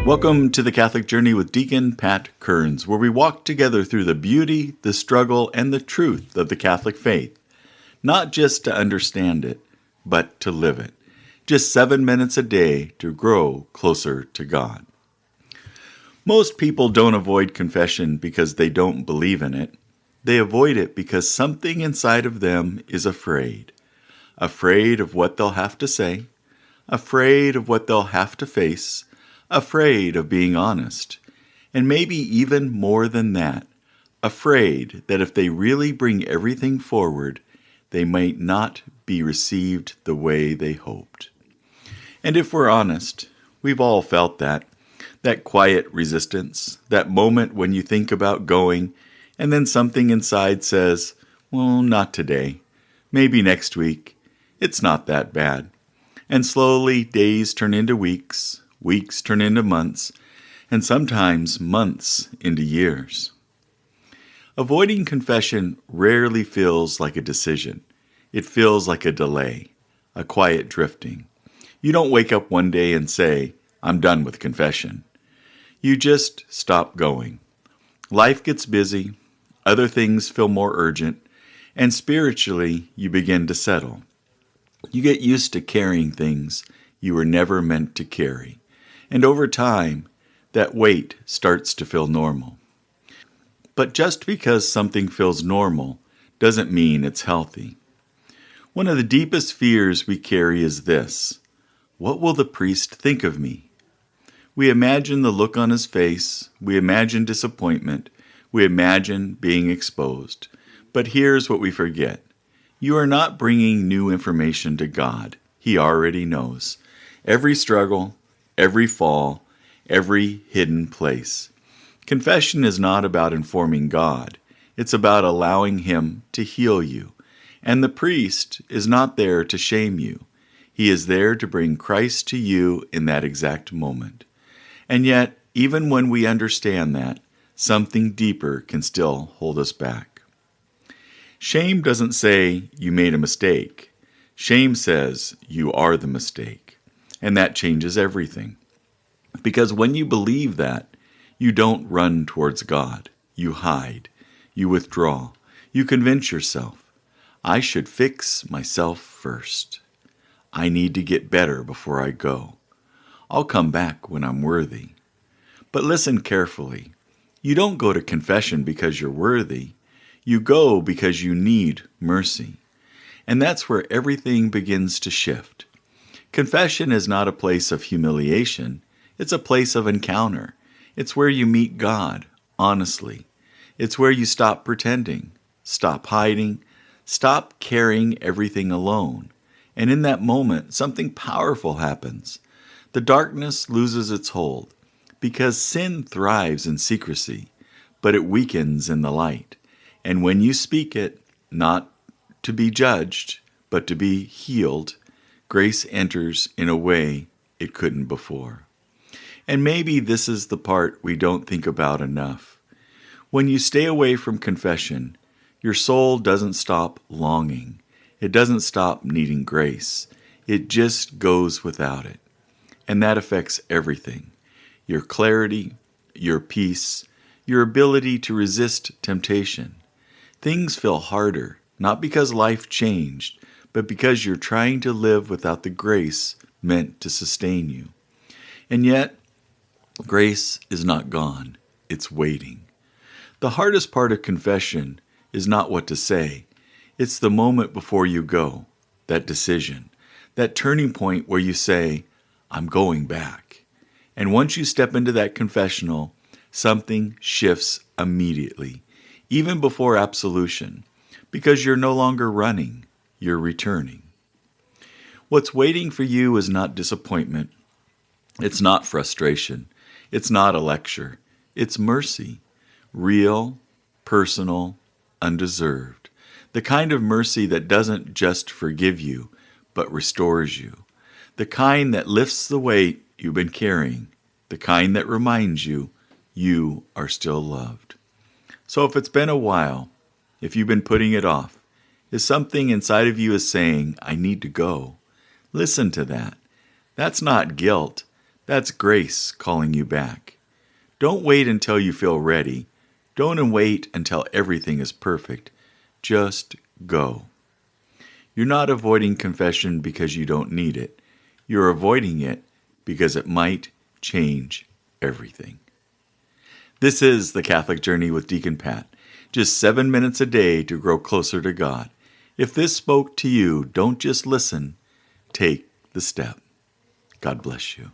Welcome to the Catholic Journey with Deacon Pat Kearns, where we walk together through the beauty, the struggle, and the truth of the Catholic faith. Not just to understand it, but to live it. Just 7 minutes a day to grow closer to God. Most people don't avoid confession because they don't believe in it. They avoid it because something inside of them is afraid. Afraid of what they'll have to say. Afraid of what they'll have to face. Afraid of being honest. And maybe even more than that, afraid that if they really bring everything forward, they might not be received the way they hoped. And if we're honest, we've all felt that quiet resistance, that moment when you think about going, and then something inside says, well, not today, maybe next week, it's not that bad. And slowly days turn into weeks, weeks turn into months, and sometimes months into years. Avoiding confession rarely feels like a decision. It feels like a delay, a quiet drifting. You don't wake up one day and say, I'm done with confession. You just stop going. Life gets busy, other things feel more urgent, and spiritually you begin to settle. You get used to carrying things you were never meant to carry. And over time, that weight starts to feel normal. But just because something feels normal doesn't mean it's healthy. One of the deepest fears we carry is this: what will the priest think of me? We imagine the look on his face, we imagine disappointment, we imagine being exposed. But here's what we forget. You are not bringing new information to God. He already knows. Every struggle, every fall, every hidden place. Confession is not about informing God. It's about allowing Him to heal you. And the priest is not there to shame you. He is there to bring Christ to you in that exact moment. And yet, even when we understand that, something deeper can still hold us back. Shame doesn't say you made a mistake. Shame says you are the mistake. And that changes everything. Because when you believe that, you don't run towards God. You hide. You withdraw. You convince yourself, I should fix myself first. I need to get better before I go. I'll come back when I'm worthy. But listen carefully. You don't go to confession because you're worthy. You go because you need mercy. And that's where everything begins to shift. Confession is not a place of humiliation. It's a place of encounter. It's where you meet God, honestly. It's where you stop pretending, stop hiding, stop carrying everything alone. And in that moment, something powerful happens. The darkness loses its hold, because sin thrives in secrecy, but it weakens in the light. And when you speak it, not to be judged, but to be healed, grace enters in a way it couldn't before. And maybe this is the part we don't think about enough. When you stay away from confession, your soul doesn't stop longing. It doesn't stop needing grace. It just goes without it. And that affects everything. Your clarity, your peace, your ability to resist temptation. Things feel harder, not because life changed, but because you're trying to live without the grace meant to sustain you. And yet, grace is not gone. It's waiting. The hardest part of confession is not what to say. It's the moment before you go, that decision, that turning point where you say, I'm going back. And once you step into that confessional, something shifts immediately, even before absolution, because you're no longer running, you're returning. What's waiting for you is not disappointment. It's not frustration. It's not a lecture. It's mercy, real, personal, undeserved. The kind of mercy that doesn't just forgive you, but restores you. The kind that lifts the weight you've been carrying. The kind that reminds you you are still loved. So if it's been a while, if you've been putting it off, if something inside of you is saying, I need to go, listen to that. That's not guilt. That's grace calling you back. Don't wait until you feel ready. Don't wait until everything is perfect. Just go. You're not avoiding confession because you don't need it. You're avoiding it because it might change everything. This is The Catholic Journey with Deacon Pat. Just 7 minutes a day to grow closer to God. If this spoke to you, don't just listen. Take the step. God bless you.